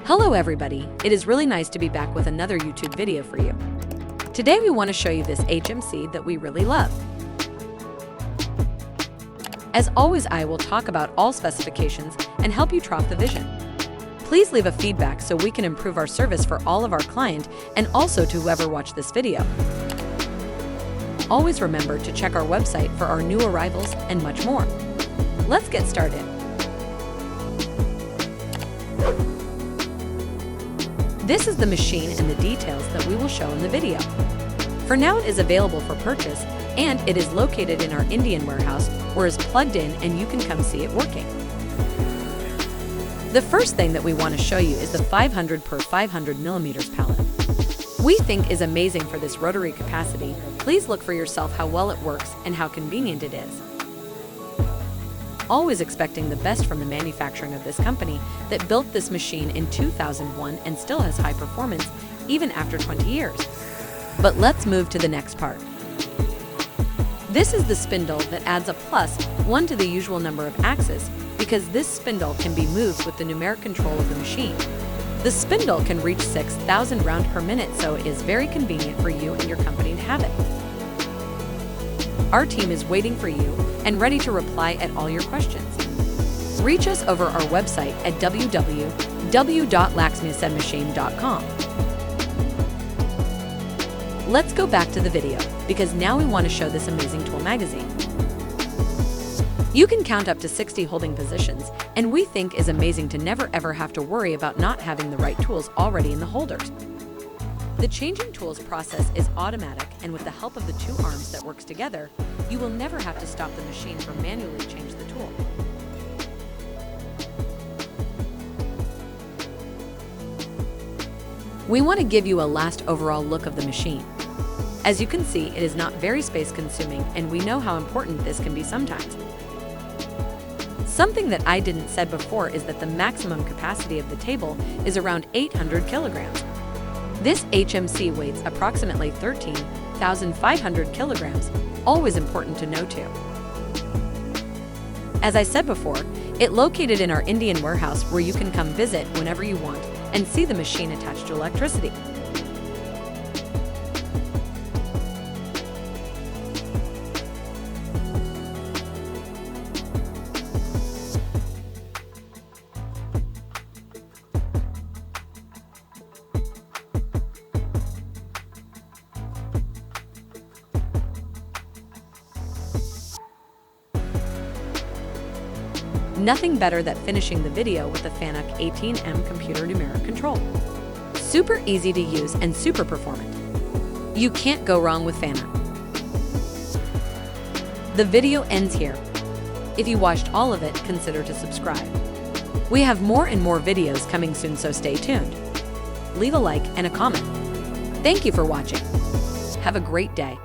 Hello everybody, it is really nice to be back with another YouTube video for you. Today we want to show you this HMC that we really love. As always, I will talk about all specifications and help you trough the vision. Please leave a feedback so we can improve our service for all of our client and also to whoever watched this video. Always remember to check our website for our new arrivals and much more. Let's get started. This is the machine and the details that we will show in the video. For now, it is available for purchase and it is located in our Indian warehouse where it's plugged in and you can come see it working. The first thing that we want to show you is the 500 per 500 millimeters pallet. We think is amazing for this rotary capacity. Please look for yourself how well it works and how convenient it is. Always expecting the best from the manufacturing of this company that built this machine in 2001 and still has high performance even after 20 years. But let's move to the next part. This is the spindle that adds a +1 to the usual number of axes because this spindle can be moved with the numeric control of the machine. The spindle can reach 6,000 round per minute, so it is very convenient for you and your company to have it. Our team is waiting for you and ready to reply at all your questions. Reach us over our website at www.laxmiasendmachine.com. Let's go back to the video because now we want to show this amazing tool magazine. You can count up to 60 holding positions, and we think is amazing to never ever have to worry about not having the right tools already in the holders. The changing tools process is automatic, and with the help of the two arms that works together, you will never have to stop the machine from manually change the tool. We want to give you a last overall look of the machine. As you can see, it is not very space consuming, and we know how important this can be sometimes. Something that I didn't said before is that the maximum capacity of the table is around 800 kilograms. This HMC weighs approximately 13,500 kilograms, always important to know too. As I said before, it's located in our Indian warehouse where you can come visit whenever you want and see the machine attached to electricity. Nothing better than finishing the video with the FANUC 18M computer numeric control. Super easy to use and super performant. You can't go wrong with FANUC. The video ends here. If you watched all of it, consider to subscribe. We have more and more videos coming soon, so stay tuned. Leave a like and a comment. Thank you for watching. Have a great day.